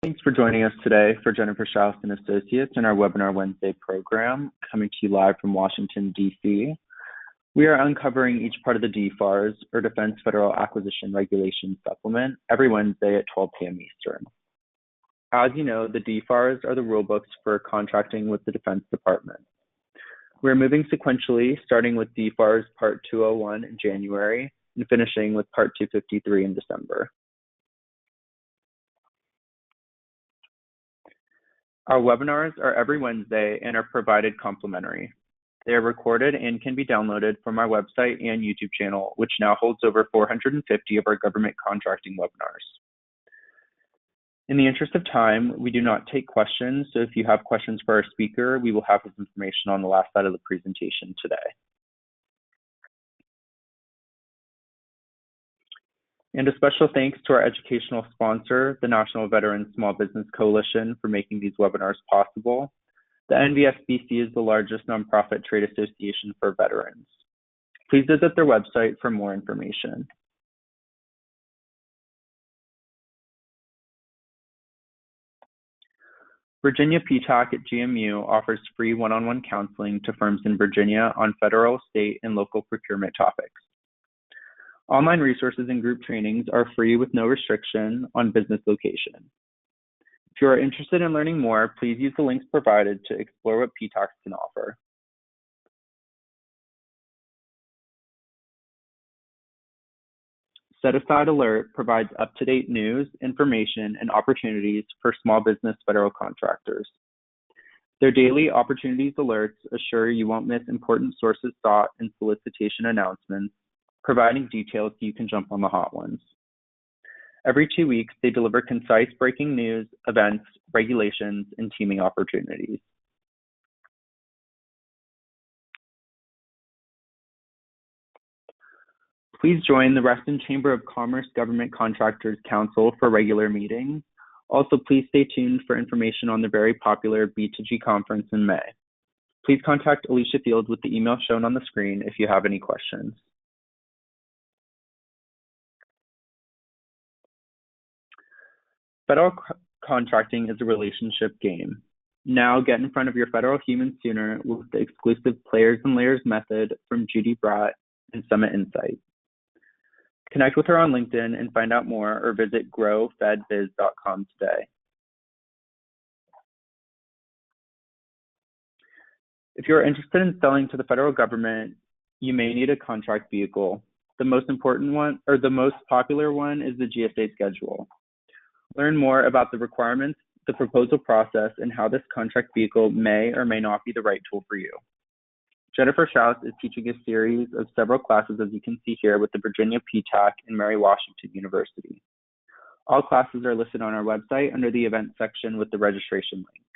Thanks for joining us today for Jennifer Strauss and Associates in our Webinar Wednesday program, coming to you live from Washington, D.C. We are uncovering each part of the DFARS, or Defense Federal Acquisition Regulation Supplement, every Wednesday at 12 p.m. Eastern. As you know, the DFARS are the rulebooks for contracting with the Defense Department. We're moving sequentially, starting with DFARS Part 201 in January and finishing with Part 253 in December. Our webinars are every Wednesday and are provided complimentary. They are recorded and can be downloaded from our website and YouTube channel, which now holds over 450 of our government contracting webinars. In the interest of time, we do not take questions, so if you have questions for our speaker, we will have his information on the last slide of the presentation today. And a special thanks to our educational sponsor, the National Veterans Small Business Coalition, for making these webinars possible. The NVSBC is the largest nonprofit trade association for veterans. Please visit their website for more information. Virginia PTAC at GMU offers free one-on-one counseling to firms in Virginia on federal, state, and local procurement topics. Online resources and group trainings are free with no restriction on business location. If you are interested in learning more, please use the links provided to explore what PTAC can offer. Set Aside Alert provides up-to-date news, information, and opportunities for small business federal contractors. Their daily opportunities alerts assure you won't miss important sources sought and solicitation announcements, providing details so you can jump on the hot ones. Every 2 weeks, they deliver concise breaking news, events, regulations, and teaming opportunities. Please join the Reston Chamber of Commerce Government Contractors Council for regular meetings. Also, please stay tuned for information on the very popular B2G conference in May. Please contact Alicia Field with the email shown on the screen if you have any questions. Federal contracting is a relationship game. Now get in front of your federal human sooner with the exclusive Players and Layers method from Judy Bratt and Summit Insight. Connect with her on LinkedIn and find out more, or visit growfedbiz.com today. If you're interested in selling to the federal government, you may need a contract vehicle. The most important one, or the most popular one, is the GSA schedule. Learn more about the requirements, the proposal process, and how this contract vehicle may or may not be the right tool for you. Jennifer Strauss is teaching a series of several classes, as you can see here, with the Virginia PTAC and Mary Washington University. All classes are listed on our website under the event section with the registration link.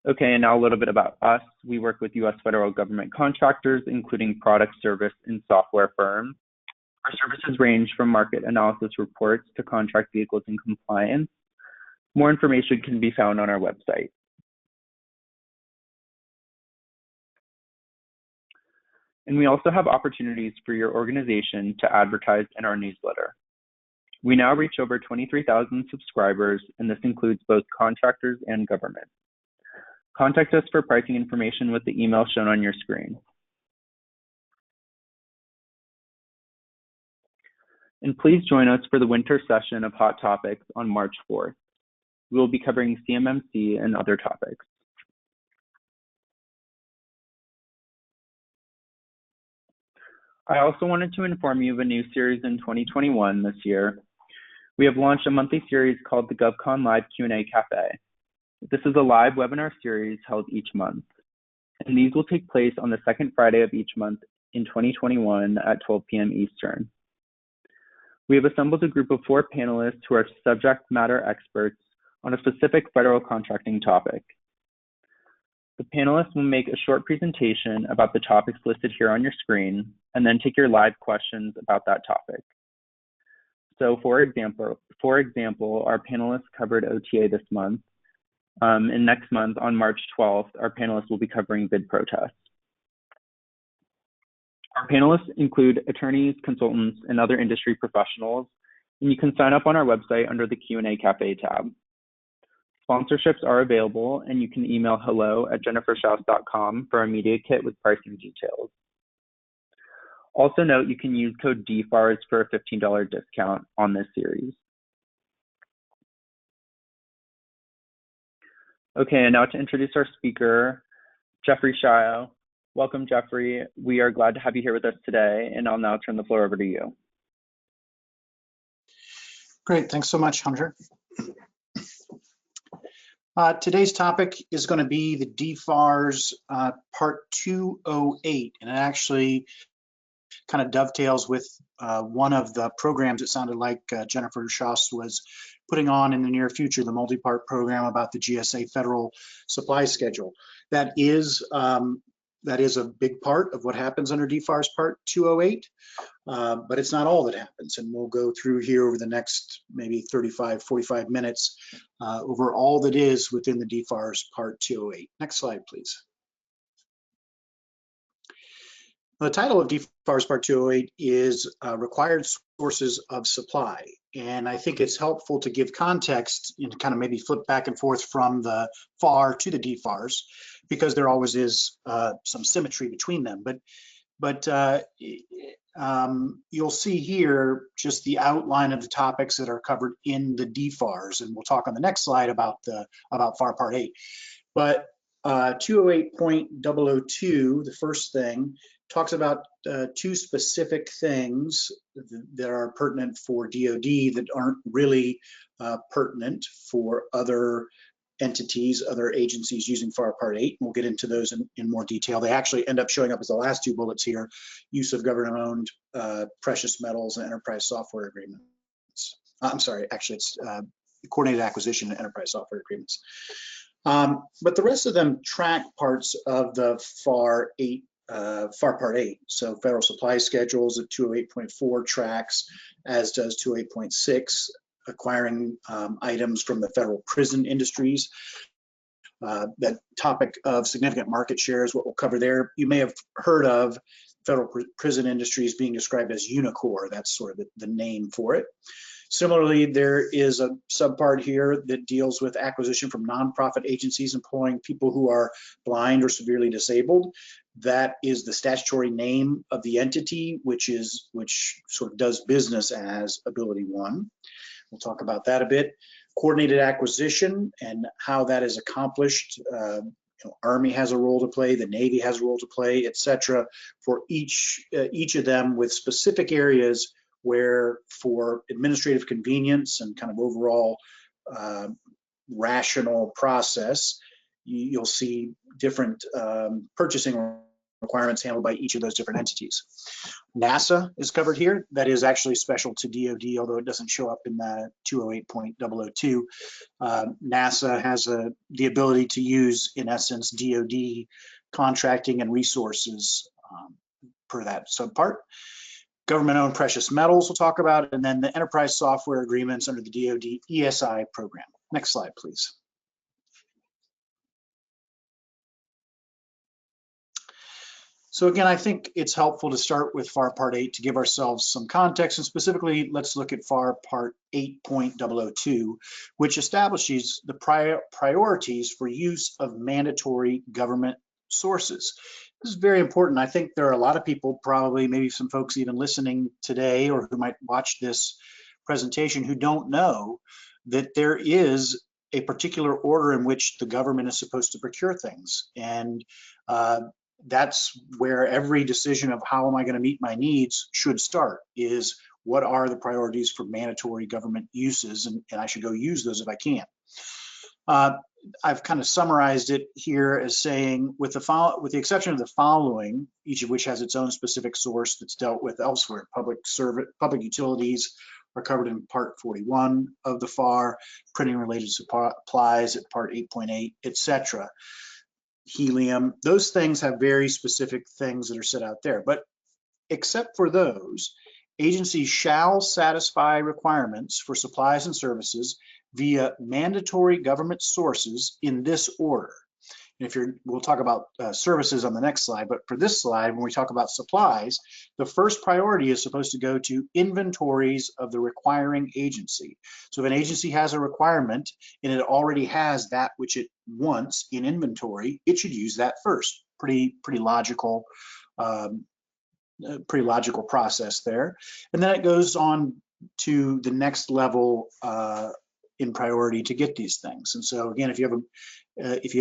Okay, and now a little bit about us. We work with U.S. federal government contractors, including product, service, and software firms. Our services range from market analysis reports to contract vehicles and compliance. More information can be found on our website. And we also have opportunities for your organization to advertise in our newsletter. We now reach over 23,000 subscribers, and this includes both contractors and government. Contact us for pricing information with the email shown on your screen. And please join us for the winter session of Hot Topics on March 4th. We will be covering CMMC and other topics. I also wanted to inform you of a new series in 2021 this year. We have launched a monthly series called the GovCon Live Q&A Cafe. This is a live webinar series held each month, and these will take place on the second Friday of each month in 2021 at 12 p.m. Eastern. We have assembled a group of 4 panelists who are subject matter experts on a specific federal contracting topic. The panelists will make a short presentation about the topics listed here on your screen, and then take your live questions about that topic. So for example, our panelists covered OTA this month, and next month on March 12th, our panelists will be covering bid protests. Our panelists include attorneys, consultants, and other industry professionals and you can sign up on our website under the Q&A Cafe tab. Sponsorships are available, and you can email hello@jenniferschaus.com for a media kit with pricing details. Also note you can use code DFARS for a $15 discount on this series. Okay, and now to introduce our speaker, Jeffrey Shio. Welcome, Jeffrey. We are glad to have you here with us today, and I'll now turn the floor over to you. Great, thanks so much, Hunter. Today's topic is going to be the DFARS Part 208, and it actually kind of dovetails with one of the programs it sounded like Jennifer Schaus was putting on in the near future, the multi-part program about the GSA federal supply schedule. That is a big part of what happens under DFARS Part 208, but it's not all that happens. And we'll go through here over the next maybe 35, 45 minutes over all that is within the DFARS Part 208. Next slide, please. The title of DFARS Part 208 is Required Sources of Supply. And I think it's helpful to give context and kind of maybe flip back and forth from the FAR to the DFARS, because there always is some symmetry between them. But you'll see here just the outline of the topics that are covered in the DFARS, and we'll talk on the next slide about FAR Part 8. But 208.002, the first thing, talks about two specific things that are pertinent for DoD that aren't really pertinent for other entities, other agencies using FAR Part 8. We'll get into those in more detail. They actually end up showing up as the last two bullets here: use of government-owned precious metals and enterprise software agreements. I'm sorry, actually it's coordinated acquisition and enterprise software agreements. But the rest of them track parts of the FAR Part 8. So federal supply schedules at 208.4 tracks, as does 208.6, acquiring items from the federal prison industries. That topic of significant market share is what we'll cover there. You may have heard of federal prison industries being described as UNICOR. That's sort of the name for it. Similarly, there is a subpart here that deals with acquisition from nonprofit agencies employing people who are blind or severely disabled. That is the statutory name of the entity, which sort of does business as Ability One. We'll talk about that a bit. Coordinated acquisition and how that is accomplished. Army has a role to play, the Navy has a role to play, etc. For each of them, with specific areas where, for administrative convenience and kind of overall rational process, you'll see different purchasing requirements handled by each of those different entities. NASA is covered here. That is actually special to DoD, although it doesn't show up in the 208.002. NASA has the ability to use, in essence, DoD contracting and resources per that subpart. Government-owned precious metals we'll talk about, and then the enterprise software agreements under the DoD ESI program. Next slide, please. So again, I think it's helpful to start with FAR Part 8 to give ourselves some context, and specifically, let's look at FAR Part 8.002, which establishes the priorities for use of mandatory government sources. This is very important. I think there are a lot of people, probably maybe some folks even listening today or who might watch this presentation, who don't know that there is a particular order in which the government is supposed to procure things. And that's where every decision of how am I going to meet my needs should start, is what are the priorities for mandatory government uses, and I should go use those if I can. I've kind of summarized it here as saying, with the exception of the following, each of which has its own specific source that's dealt with elsewhere. Public utilities are covered in Part 41 of the FAR, printing related supplies at Part 8.8, etc. Helium, those things have very specific things that are set out there. But except for those, agencies shall satisfy requirements for supplies and services via mandatory government sources in this order. And we'll talk about services on the next slide, but for this slide, when we talk about supplies, the first priority is supposed to go to inventories of the requiring agency. So if an agency has a requirement and it already has that which it wants in inventory, it should use that first. Pretty logical, pretty logical process there. And then it goes on to the next level in priority to get these things. And so again, if you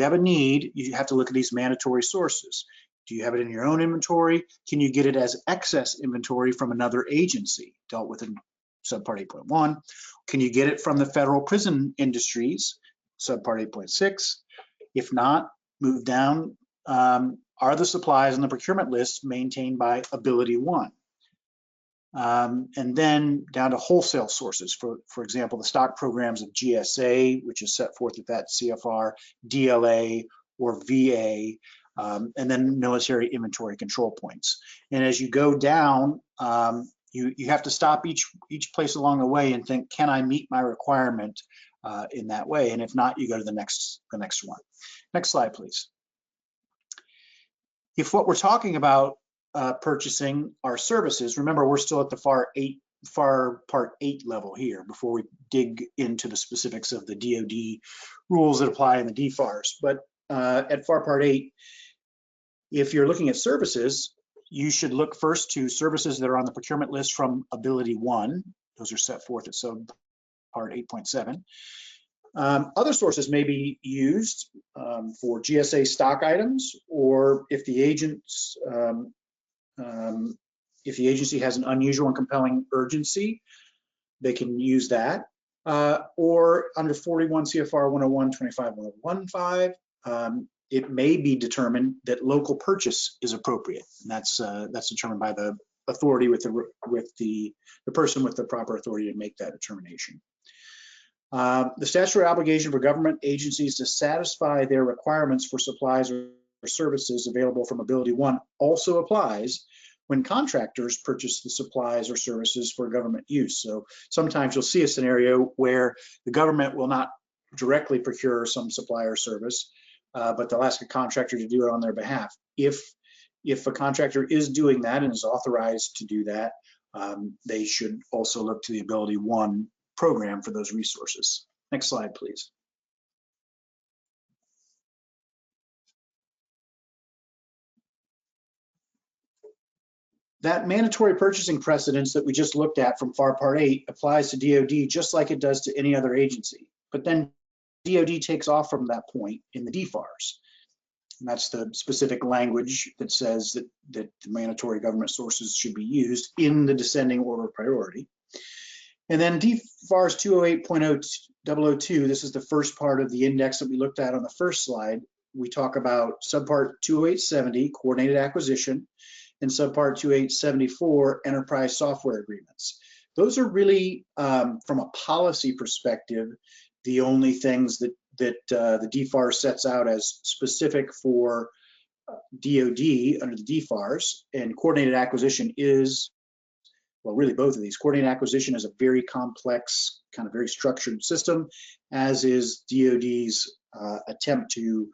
have a need, you have to look at these mandatory sources. Do you have it in your own inventory? Can you get it as excess inventory from another agency dealt with in subpart 8.1? Can you get it from the federal prison industries, subpart 8.6? If not, move down. Are the supplies on the procurement list maintained by Ability 1? And then down to wholesale sources, for example, the stock programs of GSA, which is set forth at that CFR, DLA, or VA, and then military inventory control points. And as you go down, you have to stop each place along the way and think, can I meet my requirement in that way? And if not, you go to the next one. Next slide, please. If what we're talking about purchasing our services, remember we're still at the FAR Part 8 level here before we dig into the specifics of the DoD rules that apply in the DFARS. But at FAR Part 8, if you're looking at services, you should look first to services that are on the procurement list from Ability 1. Those are set forth at subpart 8.7. Other sources may be used for GSA stock items, or if the agency has an unusual and compelling urgency, they can use that. Or under 41 CFR 101.25.115, it may be determined that local purchase is appropriate, and that's determined by the authority with the person with the proper authority to make that determination. The statutory obligation for government agencies to satisfy their requirements for supplies or services available from Ability 1 also applies when contractors purchase the supplies or services for government use. So sometimes you'll see a scenario where the government will not directly procure some supply or service, but they'll ask a contractor to do it on their behalf. If a contractor is doing that and is authorized to do that, they should also look to the Ability 1 program for those resources. Next slide, please. That mandatory purchasing precedence that we just looked at from FAR Part 8 applies to DoD just like it does to any other agency. But then DoD takes off from that point in the DFARS. And that's the specific language that says that the mandatory government sources should be used in the descending order of priority. And then DFARS 208.002, this is the first part of the index that we looked at on the first slide. We talk about subpart 20870, coordinated acquisition, and subpart 2874, enterprise software agreements. Those are really, from a policy perspective, the only things that the DFARS sets out as specific for DoD under the DFARS, and coordinated acquisition is, well, really both of these. Coordinated acquisition is a very complex, kind of very structured system, as is DoD's attempt to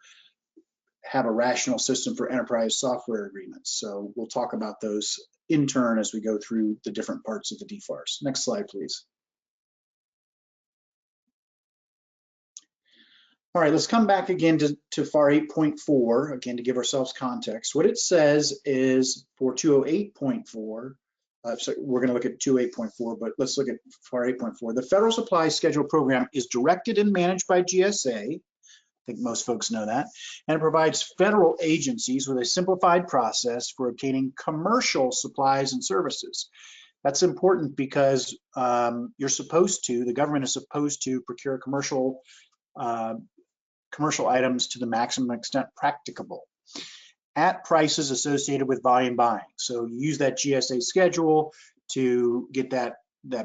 have a rational system for enterprise software agreements. So we'll talk about those in turn as we go through the different parts of the DFARS. Next slide, please. All right, let's come back again to FAR 8.4, again, to give ourselves context. What it says is for 208.4, so we're going to look at 208.4, but let's look at FAR 8.4. The Federal Supply Schedule Program is directed and managed by GSA. I think most folks know that. And it provides federal agencies with a simplified process for obtaining commercial supplies and services. That's important because the government is supposed to procure commercial items to the maximum extent practicable at prices associated with volume buying. So you use that GSA schedule to get that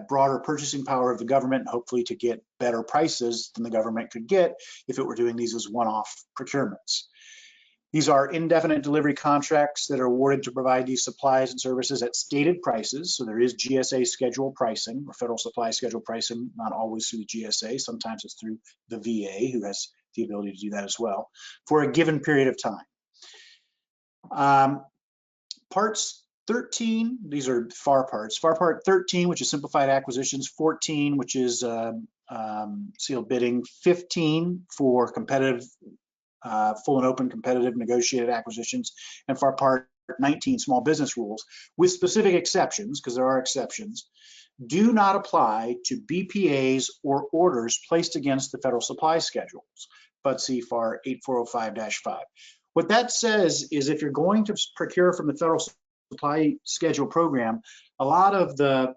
broader purchasing power of the government, and hopefully to get better prices than the government could get if it were doing these as one-off procurements. These are indefinite delivery contracts that are awarded to provide these supplies and services at stated prices. So there is GSA schedule pricing or federal supply schedule pricing, not always through the GSA. Sometimes it's through the VA, who has the ability to do that as well for a given period of time. Parts 13, these are FAR parts. FAR Part 13, which is simplified acquisitions, 14, which is sealed bidding, 15 for competitive, full and open competitive negotiated acquisitions, and FAR Part 19, small business rules, with specific exceptions, because there are exceptions, do not apply to BPAs or orders placed against the federal supply schedules, but see FAR 8405-5. What that says is if you're going to procure from the federal supply schedule program, a lot of the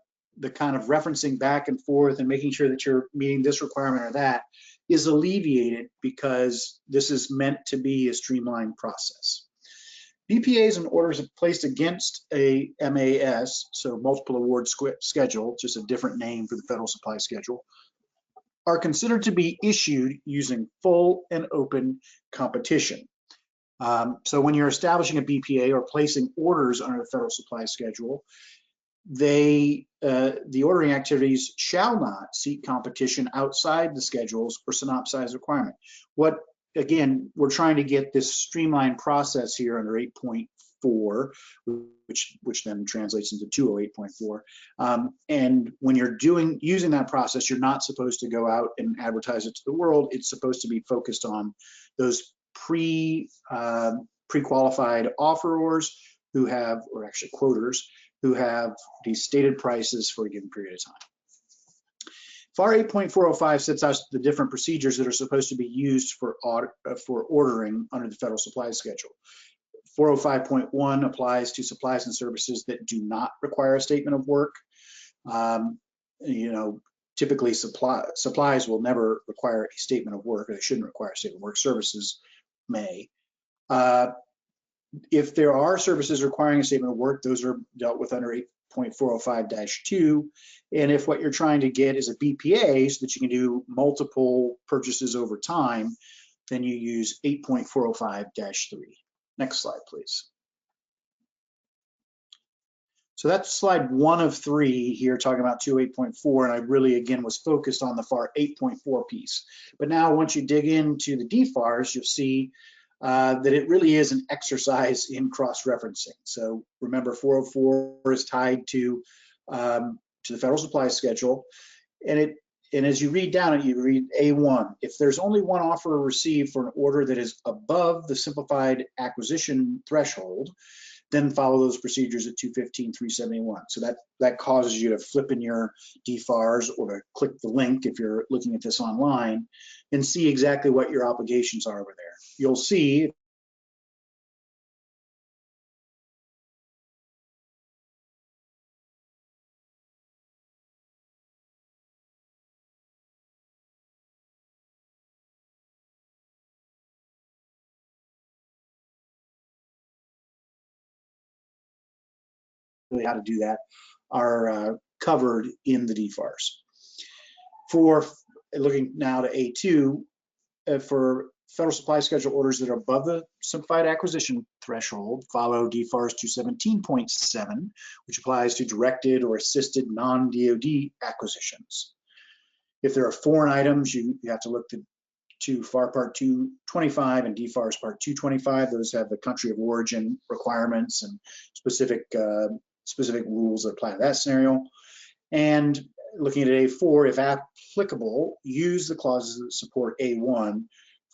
kind of referencing back and forth and making sure that you're meeting this requirement or that is alleviated, because this is meant to be a streamlined process. BPAs and orders placed against a MAS, so multiple award schedule, just a different name for the federal supply schedule, are considered to be issued using full and open competition. So when you're establishing a BPA or placing orders under the federal supply schedule, the ordering activities shall not seek competition outside the schedules or synopsize requirement. What, again, we're trying to get this streamlined process here under 8.4, which then translates into 208.4. And when you're using that process, you're not supposed to go out and advertise it to the world. It's supposed to be focused on those pre-qualified offerors who have, or actually quoters, who have these stated prices for a given period of time. FAR 8.405 sets out the different procedures that are supposed to be used for ordering under the federal supply schedule. 405.1 applies to supplies and services that do not require a statement of work. Typically supplies will never require a statement of work, or they shouldn't require a statement of work. Services may. If there are services requiring a statement of work, those are dealt with under 8.405-2. And if what you're trying to get is a BPA so that you can do multiple purchases over time, then you use 8.405-3. Next slide, please. So that's slide 1 of 3 here, talking about 208.4, and I really, again, was focused on the FAR 8.4 piece. But now once you dig into the DFARS, you'll see that it really is an exercise in cross-referencing. So remember, 404 is tied to the federal supply schedule, and as you read down it, you read A1. If there's only one offer received for an order that is above the simplified acquisition threshold, then follow those procedures at 215.371. So that causes you to flip in your DFARS or to click the link if you're looking at this online and see exactly what your obligations are over there. You'll see how to do that are covered in the DFARS. For looking now to A2, for federal supply schedule orders that are above the simplified acquisition threshold, follow DFARS 217.7, which applies to directed or assisted non-DoD acquisitions. If there are foreign items, you have to look to FAR Part 225 and DFARS Part 225. Those have the country of origin requirements and specific rules that apply to that scenario. And looking at A4, if applicable, use the clauses that support A1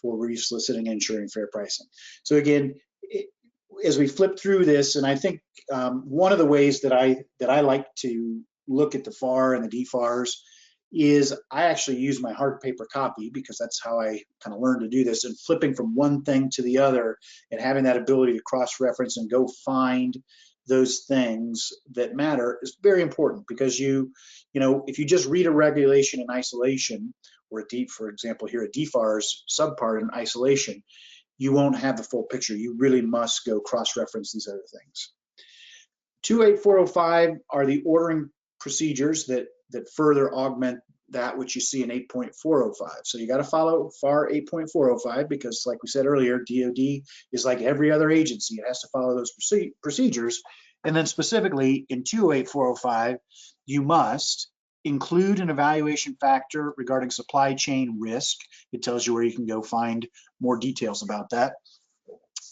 for resoliciting and ensuring fair pricing. So again, as we flip through this, and I think one of the ways that I like to look at the FAR and the DFARS is I actually use my hard paper copy, because that's how I kind of learned to do this, and flipping from one thing to the other and having that ability to cross-reference and go find those things that matter is very important, because you know, if you just read a regulation in isolation, or for example here a DFARS subpart in isolation, you won't have the full picture. You really must go cross-reference these other things. 28405 are the ordering procedures that further augment that which you see in 8.405. So you got to follow FAR 8.405, because like we said earlier, DoD is like every other agency. It has to follow those procedures. And then specifically in 28405, you must include an evaluation factor regarding supply chain risk. It tells you where you can go find more details about that.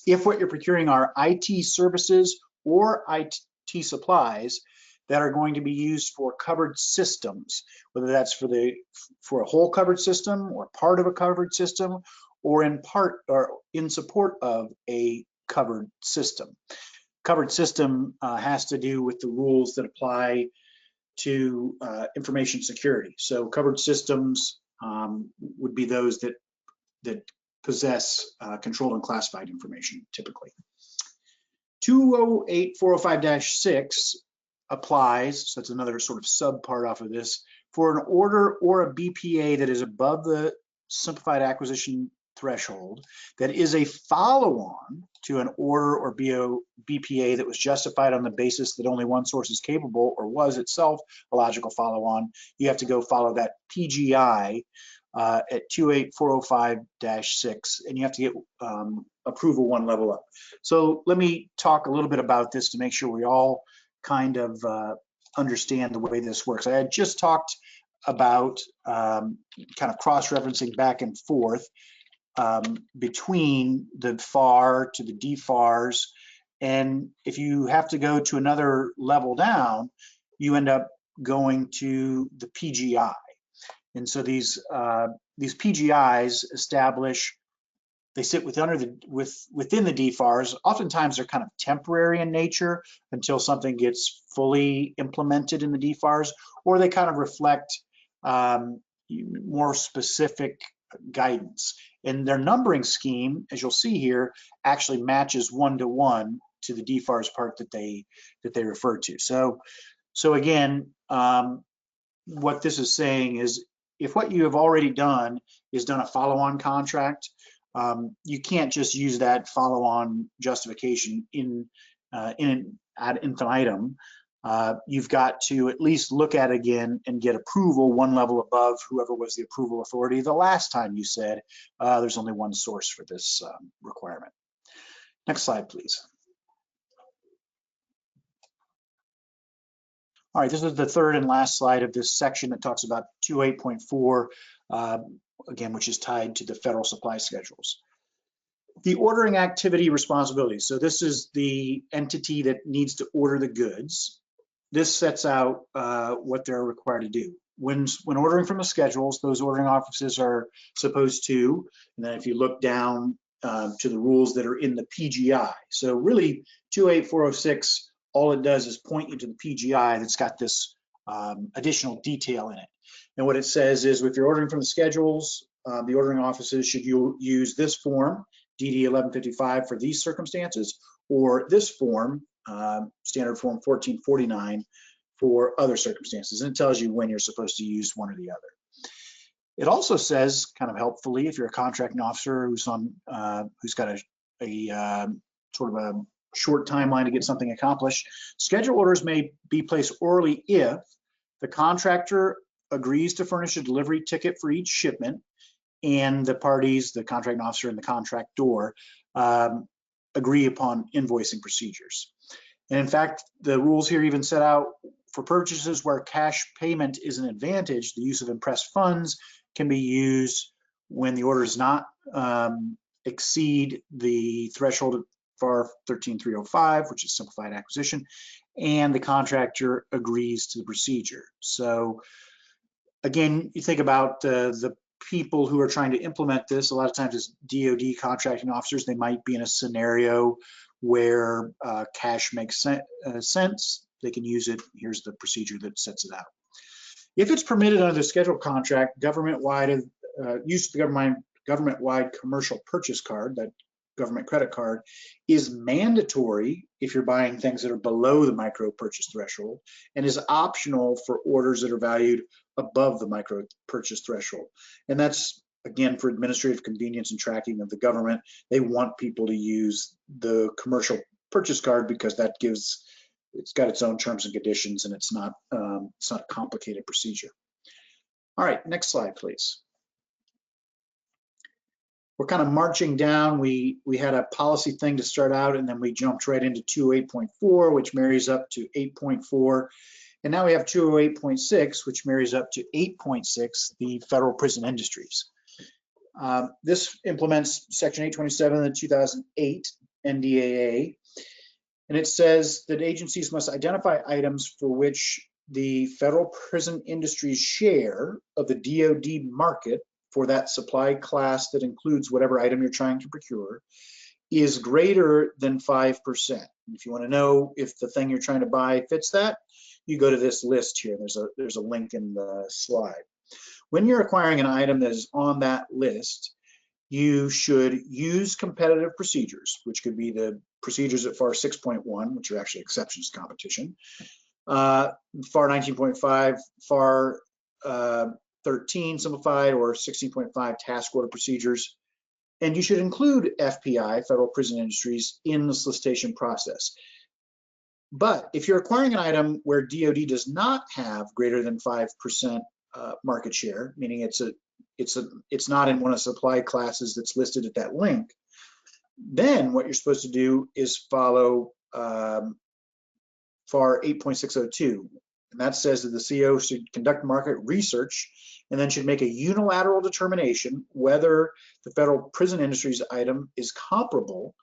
If what you're procuring are IT services or IT supplies that are going to be used for covered systems, whether that's for a whole covered system or part of a covered system, or in part or in support of a covered system. Covered system has to do with the rules that apply to information security. So covered systems would be those that possess controlled and classified information typically. 208-405-6 applies, so that's another sort of subpart off of this, for an order or a BPA that is above the simplified acquisition threshold that is a follow-on to an order or BPA that was justified on the basis that only one source is capable or was itself a logical follow-on. You have to go follow that PGI at 28405-6, and you have to get approval one level up. So let me talk a little bit about this to make sure we all kind of understand the way this works. I had just talked about kind of cross-referencing back and forth between the FAR to the DFARS, and if you have to go to another level down, you end up going to the PGI. And so these PGIs establish, they sit within the DFARS. Oftentimes they're kind of temporary in nature until something gets fully implemented in the DFARS, or they kind of reflect more specific guidance. And their numbering scheme, as you'll see here, actually matches one-to-one to the DFARS part that they refer to. So again, what this is saying is, if what you have already done is done a follow-on contract, you can't just use that follow-on justification ad infinitum. You've got to at least look at it again and get approval one level above whoever was the approval authority the last time you said there's only one source for this requirement. Next slide, please. All right, this is the third and last slide of this section that talks about 2.8.4, again, which is tied to the federal supply schedules. The ordering activity responsibility. So this is the entity that needs to order the goods. This sets out what they're required to do. When ordering from the schedules, those ordering offices are supposed to, and then if you look down to the rules that are in the PGI. So really 28406, all it does is point you to the PGI that's got this additional detail in it. And what it says is, if you're ordering from the schedules, the ordering offices should use this form, DD 1155 for these circumstances, or this form, standard form 1449 for other circumstances. And it tells you when you're supposed to use one or the other. It also says, kind of helpfully, if you're a contracting officer who's got a sort of a short timeline to get something accomplished, schedule orders may be placed orally if the contractor agrees to furnish a delivery ticket for each shipment, and the parties, the contracting officer and the contractor, agree upon invoicing procedures. And in fact, the rules here even set out for purchases where cash payment is an advantage, the use of impressed funds can be used when the order does not exceed the threshold of FAR 13305, which is simplified acquisition, and the contractor agrees to the procedure. So again, you think about the people who are trying to implement this, a lot of times as DoD contracting officers, they might be in a scenario where cash makes sense. They can use it. Here's the procedure that sets it out. If it's permitted under the scheduled contract, government-wide use of the government-wide commercial purchase card, that government credit card, is mandatory if you're buying things that are below the micro purchase threshold, and is optional for orders that are valued above the micro purchase threshold. And that's, again, for administrative convenience and tracking of the government. They want people to use the commercial purchase card because that gives, it's got its own terms and conditions, and it's not a complicated procedure. All right, next slide, please. We're kind of marching down. We had a policy thing to start out, and then we jumped right into 2.8.4, which marries up to 8.4. And now we have 208.6, which marries up to 8.6, the federal prison industries. This implements Section 827 of the 2008 NDAA, and it says that agencies must identify items for which the federal prison industry's share of the DoD market for that supply class that includes whatever item you're trying to procure is greater than 5%. If you want to know if the thing you're trying to buy fits that, you go to this list here. There's a link in the slide. When you're acquiring an item that is on that list, you should use competitive procedures, which could be the procedures at FAR 6.1, which are actually exceptions to competition, FAR 19.5, FAR 13 simplified, or 16.5 task order procedures. And you should include FPI, Federal Prison Industries, in the solicitation process. But if you're acquiring an item where DoD does not have greater than 5% market share, meaning it's not in one of the supply classes that's listed at that link, then what you're supposed to do is follow FAR 8.602. And that says that the CO should conduct market research and then should make a unilateral determination whether the federal prison industries item is comparable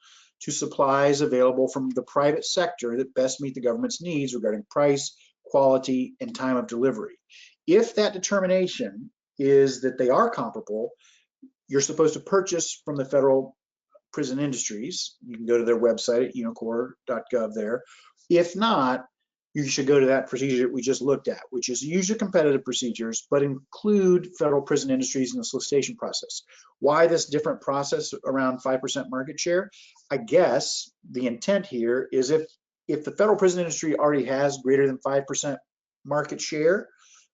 to supplies available from the private sector that best meet the government's needs regarding price, quality, and time of delivery. If that determination is that they are comparable, you're supposed to purchase from the federal prison industries. You can go to their website at unicorp.gov there. If not, you should go to that procedure that we just looked at, which is use your competitive procedures, but include federal prison industries in the solicitation process. Why this different process around 5% market share? I guess the intent here is if the federal prison industry already has greater than 5% market share,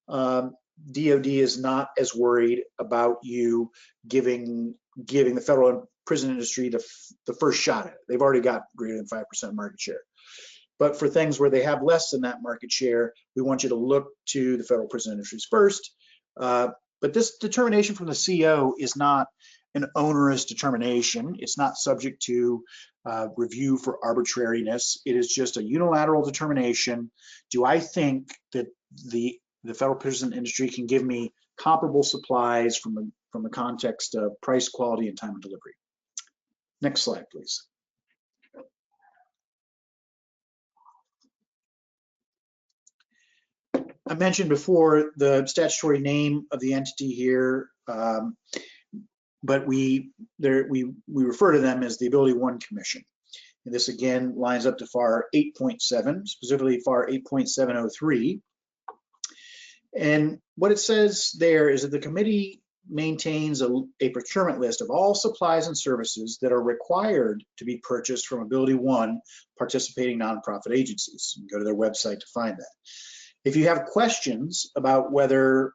DoD is not as worried about you giving the federal prison industry the first shot at it. They've already got greater than 5% market share. But for things where they have less than that market share, we want you to look to the federal prison industries first. But this determination from the CO is not an onerous determination. It's not subject to review for arbitrariness. It is just a unilateral determination. Do I think that the federal prison industry can give me comparable supplies from the context of price, quality, and time of delivery? Next slide, please. I mentioned before the statutory name of the entity here, but we refer to them as the Ability One Commission. And this again lines up to FAR 8.7, specifically FAR 8.703. And what it says there is that the committee maintains a procurement list of all supplies and services that are required to be purchased from Ability One participating nonprofit agencies. You can go to their website to find that. If you have questions about whether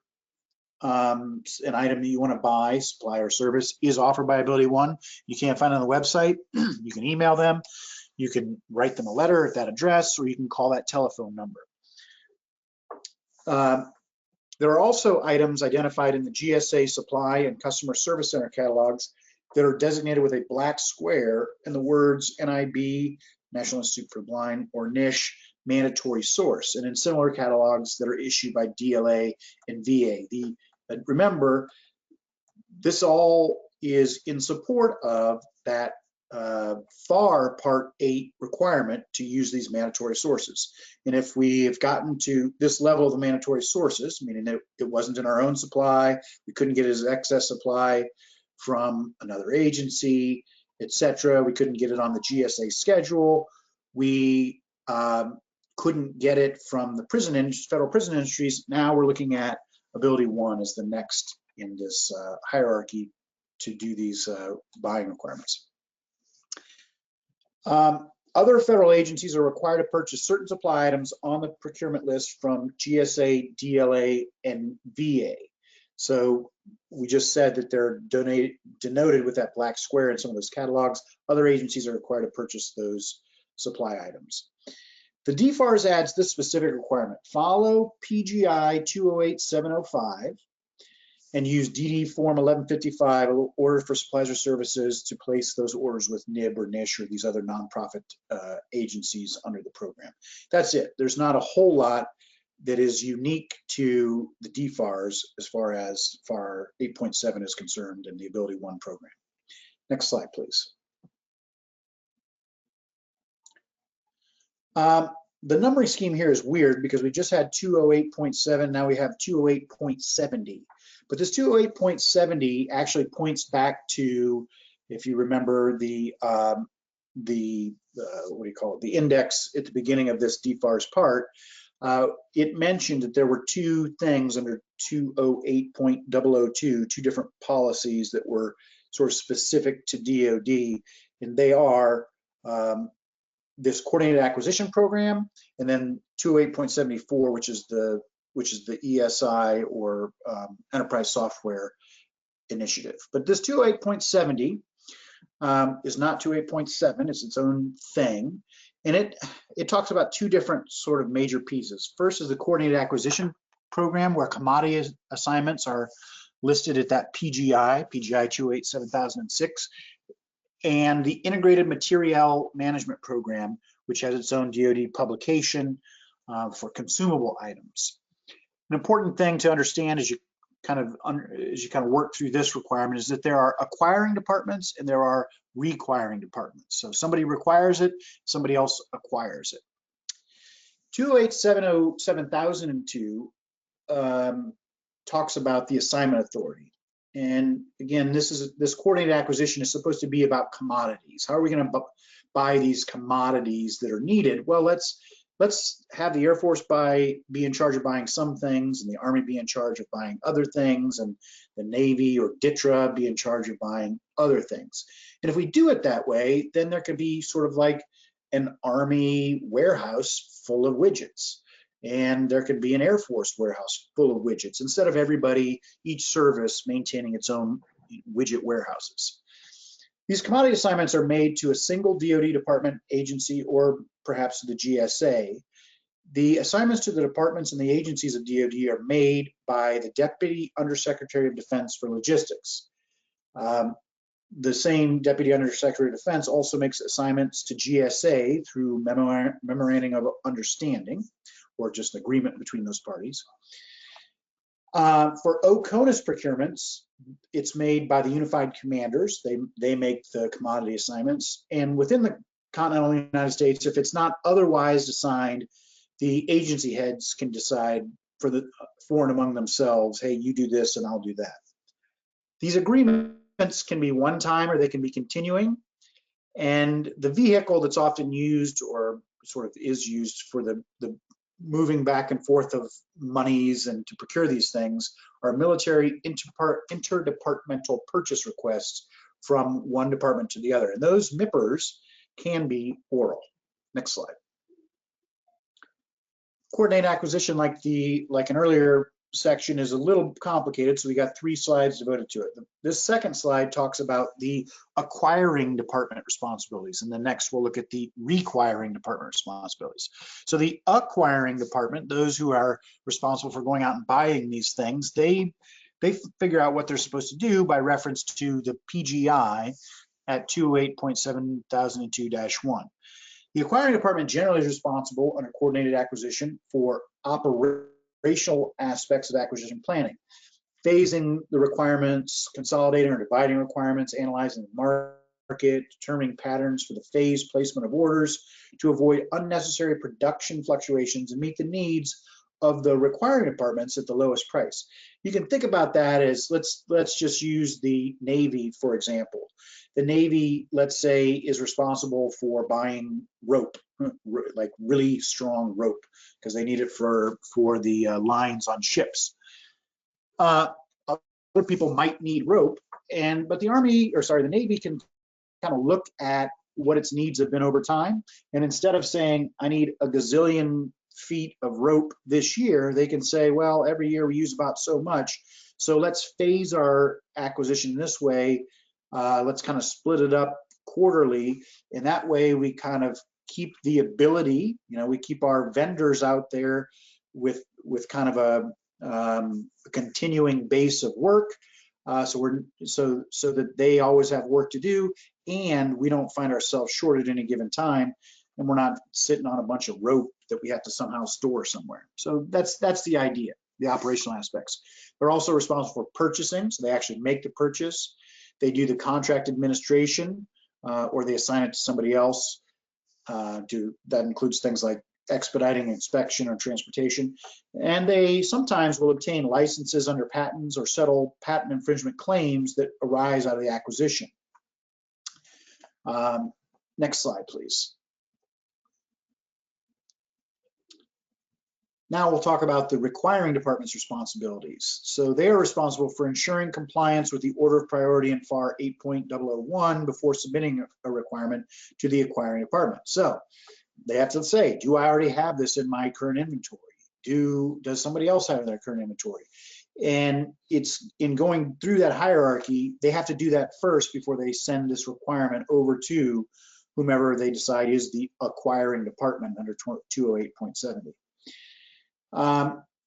an item that you want to buy, supply, or service is offered by Ability One, you can't find it on the website, you can email them, you can write them a letter at that address, or you can call that telephone number. There are also items identified in the GSA Supply and Customer Service Center catalogs that are designated with a black square and the words NIB, National Institute for the Blind, or NISH, mandatory source, and in similar catalogs that are issued by DLA and VA. Remember, this all is in support of that FAR Part 8 requirement to use these mandatory sources. And if we have gotten to this level of the mandatory sources, meaning that it wasn't in our own supply, we couldn't get it as excess supply from another agency, etc., we couldn't get it on the GSA schedule, we couldn't get it from the federal prison industries. Now we're looking at Ability One as the next in this hierarchy to do these buying requirements. Other federal agencies are required to purchase certain supply items on the procurement list from GSA, DLA, and VA. So we just said that they're denoted with that black square in some of those catalogs. Other agencies are required to purchase those supply items. The DFARS adds this specific requirement: follow PGI 208705 and use DD Form 1155, orders for supplies or services, to place those orders with NIB or NISH or these other nonprofit agencies under the program. That's it. There's not a whole lot that is unique to the DFARS as far as FAR 8.7 is concerned and the Ability One program. Next slide, please. The numbering scheme here is weird because we just had 208.7, now we have 208.70. But this 208.70 actually points back to, if you remember, the what do you call it, the index at the beginning of this DFARS part. It mentioned that there were two things under 208.002, two different policies that were sort of specific to DoD, and they are this coordinated acquisition program, and then 208.74, which is the ESI or enterprise software initiative. But this 208.70 is not 208.7, it's its own thing. And it talks about two different sort of major pieces. First is the coordinated acquisition program, where commodity assignments are listed at that PGI 208/7006, and the integrated material management program, which has its own DoD publication for consumable items. An important thing to understand as you kind of work through this requirement is that there are acquiring departments and there are requiring departments. So somebody requires it, somebody else acquires it. 208/7002 talks about the assignment authority. And again, this coordinated acquisition is supposed to be about commodities. How are we going to buy these commodities that are needed? Well, let's have the Air Force be in charge of buying some things, and the Army be in charge of buying other things, and the Navy or DTRA be in charge of buying other things. And if we do it that way, then there could be sort of like an Army warehouse full of widgets. And there could be an Air Force warehouse full of widgets, instead of everybody, each service maintaining its own widget warehouses. These commodity assignments are made to a single DoD department, agency, or perhaps the GSA. The assignments to the departments and the agencies of DoD are made by the Deputy Undersecretary of Defense for Logistics. The same Deputy Undersecretary of Defense also makes assignments to GSA through memorandum of understanding, or just an agreement between those parties. For OCONUS procurements, it's made by the unified commanders. They make the commodity assignments. And within the continental United States, if it's not otherwise assigned, the agency heads can decide for and among themselves, hey, you do this and I'll do that. These agreements can be one time or they can be continuing. And the vehicle that's often used, or sort of is used for the moving back and forth of monies and to procure these things, are military interdepartmental purchase requests from one department to the other. And those MIPRs can be oral. Next slide. Coordinated acquisition, like an earlier section, is a little complicated, so we got 3 slides devoted to it. This second slide talks about the acquiring department responsibilities, and the next we'll look at the requiring department responsibilities. So the acquiring department, those who are responsible for going out and buying these things, they figure out what they're supposed to do by reference to the PGI at 208.7002-1. The acquiring department generally is responsible under coordinated acquisition for operational aspects of acquisition planning, phasing the requirements, consolidating or dividing requirements, analyzing the market, determining patterns for the phase placement of orders to avoid unnecessary production fluctuations and meet the needs of the requiring departments at the lowest price. You can think about that as, let's just use the Navy, for example. The Navy, let's say, is responsible for buying rope, like really strong rope, because they need it for the lines on ships. Other people might need rope, but the Navy can kind of look at what its needs have been over time, and instead of saying, I need a gazillion feet of rope this year, they can say, well, every year we use about so much, so let's phase our acquisition this way. Let's kind of split it up quarterly, and that way we kind of keep the ability, we keep our vendors out there with kind of a continuing base of work, so that they always have work to do, and we don't find ourselves short at any given time, and we're not sitting on a bunch of rope that we have to somehow store somewhere. So that's the idea, the operational aspects. They're also responsible for purchasing, so they actually make the purchase. They do the contract administration, or they assign it to somebody else. That includes things like expediting inspection or transportation. And they sometimes will obtain licenses under patents or settle patent infringement claims that arise out of the acquisition. Next slide, please. Now we'll talk about the requiring department's responsibilities. So they are responsible for ensuring compliance with the order of priority in FAR 8.001 before submitting a requirement to the acquiring department. So they have to say, do I already have this in my current inventory? Does somebody else have it in their current inventory? And it's in going through that hierarchy, they have to do that first before they send this requirement over to whomever they decide is the acquiring department under 208.70.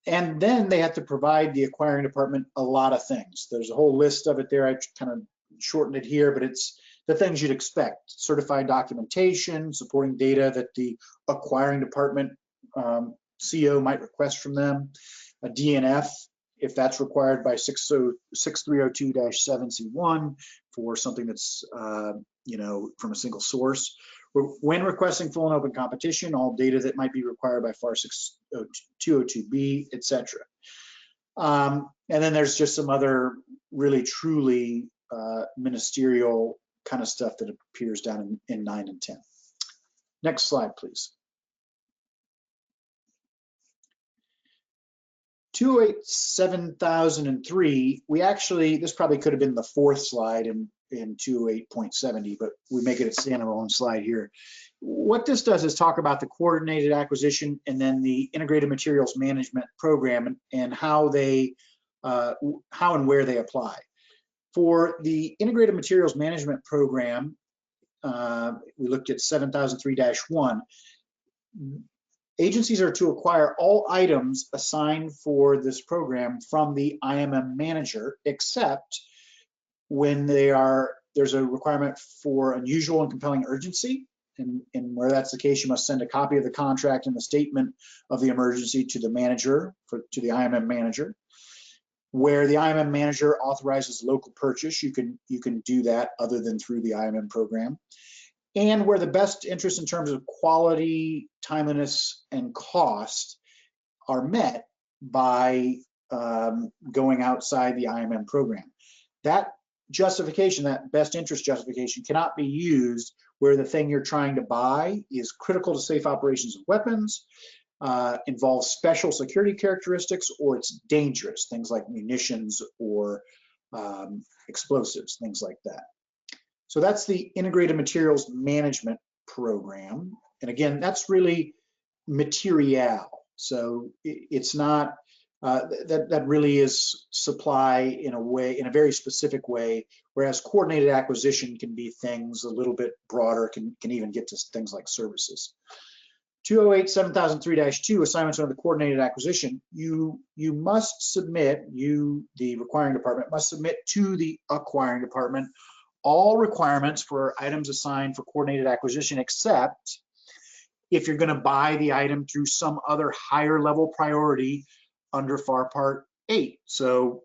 And then they have to provide the acquiring department a lot of things. There's a whole list of it there. I kind of shortened it here, but it's the things you'd expect: certified documentation, supporting data that the acquiring department CO might request from them, a DNF if that's required by 6302-7C1 for something that's from a single source. When requesting full and open competition, all data that might be required by FAR 202B, etc. And then there's just some other really truly ministerial kind of stuff that appears down in 9 and 10. Next slide, please. 208-7003, this probably could have been the fourth slide in 208.70, but we make it a standalone slide here. What this does is talk about the coordinated acquisition and then the integrated materials management program and how and where they apply. For the integrated materials management program, we looked at 7003-1. Agencies are to acquire all items assigned for this program from the IMM manager, except when there's a requirement for unusual and compelling urgency. And where that's the case, you must send a copy of the contract and the statement of the emergency to the manager, to the IMM manager. Where the IMM manager authorizes local purchase, you can do that other than through the IMM program. And where the best interest in terms of quality, timeliness, and cost are met by going outside the IMM program. That justification, that best interest justification, cannot be used where the thing you're trying to buy is critical to safe operations of weapons, involves special security characteristics, or it's dangerous, things like munitions or explosives, things like that. So that's the integrated materials management program. And again, that's really material. So it's not, that really is supply in a very specific way, whereas coordinated acquisition can be things a little bit broader, can even get to things like services. 208-7003-2, assignments under the coordinated acquisition, you must submit, the requiring department must submit to the acquiring department all requirements for items assigned for coordinated acquisition, except if you're going to buy the item through some other higher level priority under FAR Part 8. So,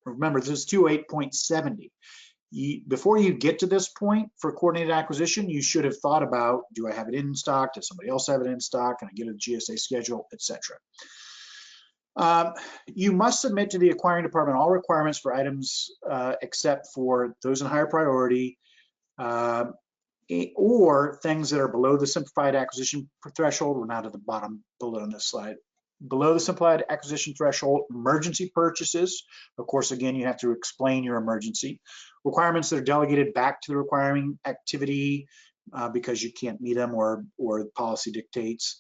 remember, this is 208.70. Before you get to this point for coordinated acquisition, you should have thought about, do I have it in stock? Does somebody else have it in stock? Can I get a GSA schedule, etc. You must submit to the acquiring department all requirements for items except for those in higher priority or things that are below the simplified acquisition threshold. We're now to the bottom bullet on this slide. Below the simplified acquisition threshold, emergency purchases. Of course, again, you have to explain your emergency. Requirements that are delegated back to the requiring activity because you can't meet them or the policy dictates.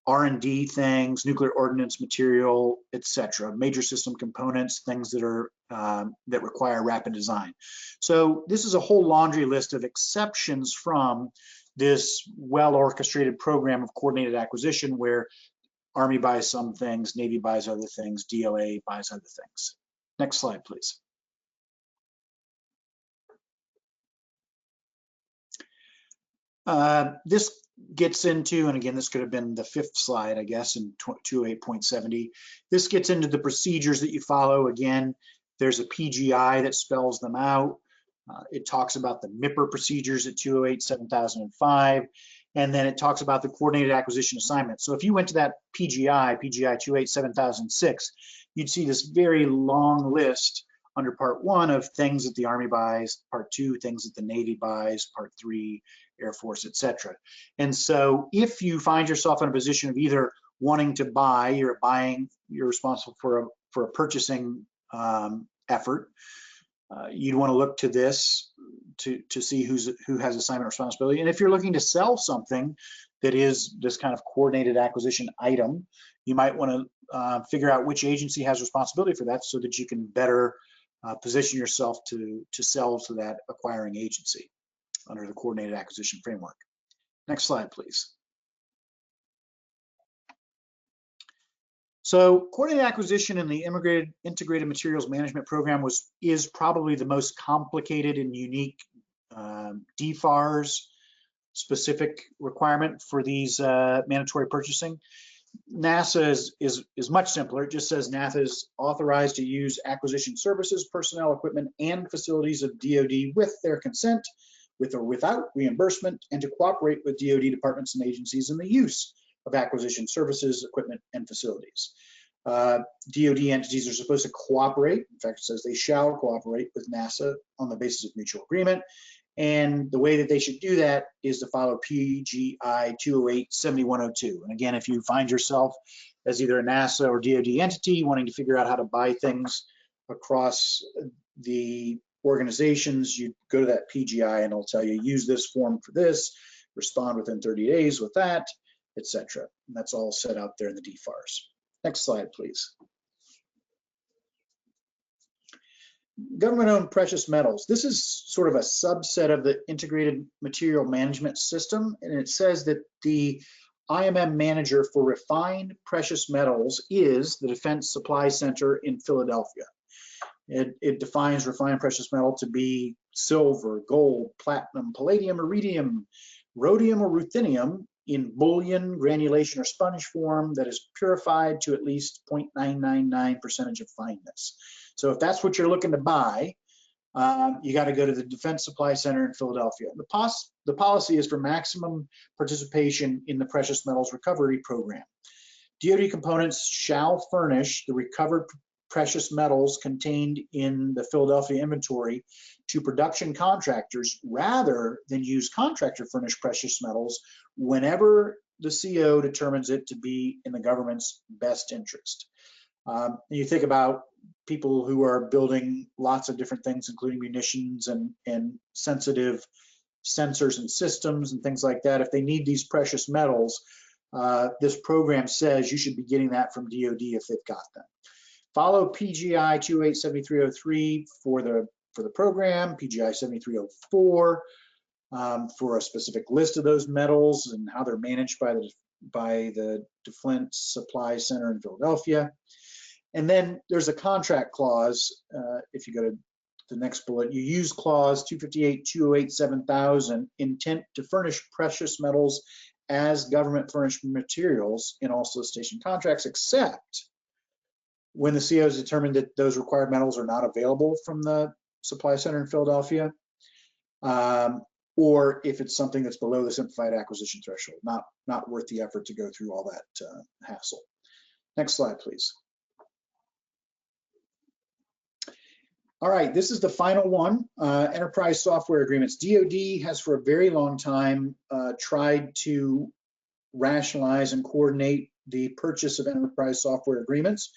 R&D things, nuclear ordnance material, etc. Major system components, things that are that require rapid design. So this is a whole laundry list of exceptions from this well-orchestrated program of coordinated acquisition where Army buys some things, Navy buys other things, DLA buys other things. Next slide, please. This gets into, and again, this could have been the 5th slide, I guess, in 208.70. This gets into the procedures that you follow. Again, there's a PGI that spells them out. It talks about the MIPR procedures at 208-7005, and then it talks about the coordinated acquisition assignment. So if you went to that PGI 208-7006, you'd see this very long list under Part 1 of things that the Army buys, Part 2, things that the Navy buys, Part 3, Air Force, etc. And so if you find yourself in a position of either wanting to buy, you're responsible for a purchasing effort, you'd want to look to this to see who has assignment responsibility. And if you're looking to sell something that is this kind of coordinated acquisition item, you might want to figure out which agency has responsibility for that so that you can better position yourself to sell to that acquiring agency under the coordinated acquisition framework. Next slide, please. So coordinated acquisition in the integrated materials management program is probably the most complicated and unique DFARS specific requirement for these mandatory purchasing. NASA is much simpler. It just says NASA is authorized to use acquisition services, personnel, equipment, and facilities of DoD with their consent, with or without reimbursement, and to cooperate with DoD departments and agencies in the use of acquisition services, equipment, and facilities. DoD entities are supposed to cooperate. In fact, it says they shall cooperate with NASA on the basis of mutual agreement. And the way that they should do that is to follow PGI 208-7102. And again, if you find yourself as either a NASA or DoD entity wanting to figure out how to buy things across the organizations, you go to that PGI and it'll tell you, use this form for this, respond within 30 days with that, etc. And that's all set out there in the DFARS. Next slide, please. Government-owned precious metals. This is sort of a subset of the integrated material management system, and it says that the IMM manager for refined precious metals is the Defense Supply Center in Philadelphia. It defines refined precious metal to be silver, gold, platinum, palladium, iridium, rhodium, or ruthenium in bullion, granulation, or sponge form that is purified to at least 0.999% of fineness. So if that's what you're looking to buy, you got to go to the Defense Supply Center in Philadelphia. The policy is for maximum participation in the precious metals recovery program. DoD components shall furnish the recovered precious metals contained in the Philadelphia inventory to production contractors rather than use contractor furnished precious metals whenever the CO determines it to be in the government's best interest. You think about people who are building lots of different things, including munitions and sensitive sensors and systems and things like that. If they need these precious metals, this program says you should be getting that from DoD if they've got them. Follow PGI 208-7303 for the program, PGI 7304 for a specific list of those metals and how they're managed by the Defense Supply Center in Philadelphia. And then there's a contract clause. If you go to the next bullet, you use clause 258-208-7000, intent to furnish precious metals as government furnished materials in all solicitation contracts, except when the CO has determined that those required metals are not available from the supply center in Philadelphia, or if it's something that's below the simplified acquisition threshold, not worth the effort to go through all that hassle. Next slide, please. All right, this is the final one, enterprise software agreements. DoD has for a very long time tried to rationalize and coordinate the purchase of enterprise software agreements,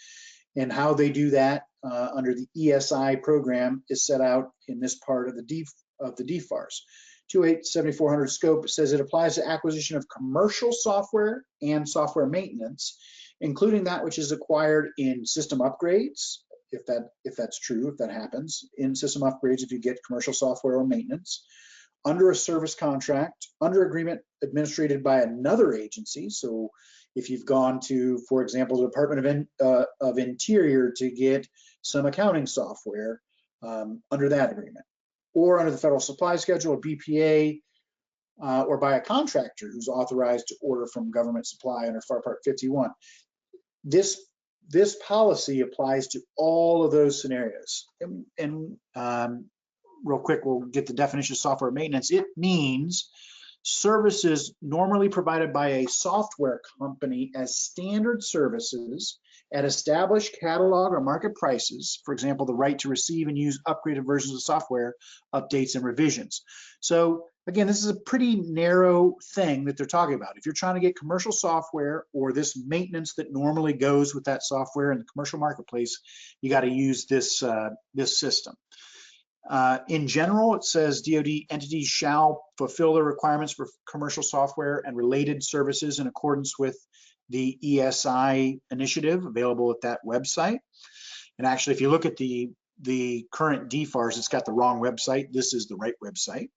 and how they do that under the ESI program is set out in this part of the DFARS. 208-7400 scope says it applies to acquisition of commercial software and software maintenance, including that which is acquired in system upgrades, if that's true, if that happens, in system upgrades if you get commercial software or maintenance, under a service contract, under agreement administrated by another agency. So if you've gone to, for example, the Department of Interior to get some accounting software under that agreement, or under the Federal Supply Schedule or BPA, or by a contractor who's authorized to order from government supply under FAR Part 51. This policy applies to all of those scenarios. And real quick, we'll get the definition of software maintenance. It means services normally provided by a software company as standard services at established catalog or market prices, for example, the right to receive and use upgraded versions of software, updates and revisions. So again, this is a pretty narrow thing that they're talking about. If you're trying to get commercial software or this maintenance that normally goes with that software in the commercial marketplace, you got to use this system. In general, it says DoD entities shall fulfill the requirements for commercial software and related services in accordance with the ESI initiative available at that website. And actually, if you look at the current DFARS, it's got the wrong website. This is the right website.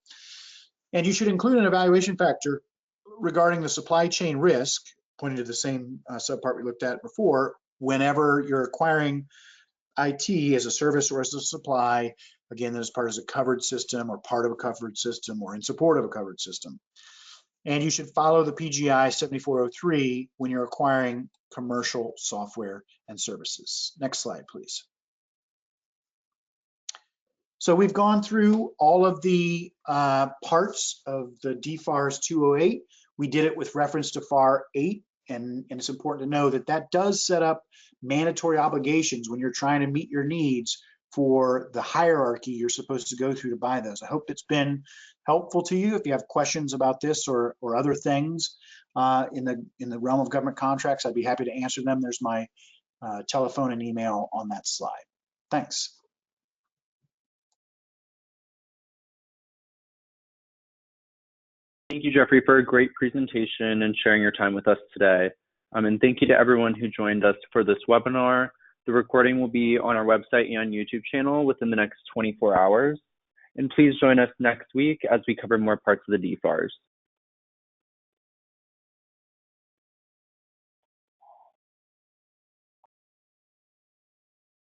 And you should include an evaluation factor regarding the supply chain risk, pointing to the same subpart we looked at before, whenever you're acquiring IT as a service or as a supply, again, as part of a covered system or part of a covered system or in support of a covered system. And you should follow the PGI 7403 when you're acquiring commercial software and services. Next slide, please. So we've gone through all of the parts of the DFARS 208. We did it with reference to FAR 8, and it's important to know that that does set up mandatory obligations when you're trying to meet your needs for the hierarchy you're supposed to go through to buy those. I hope it's been helpful to you. If you have questions about this or other things in the realm of government contracts, I'd be happy to answer them. There's my telephone and email on that slide. Thanks. Thank you, Jeffrey, for a great presentation and sharing your time with us today. And thank you to everyone who joined us for this webinar. The recording will be on our website and YouTube channel within the next 24 hours. And please join us next week as we cover more parts of the DFARS.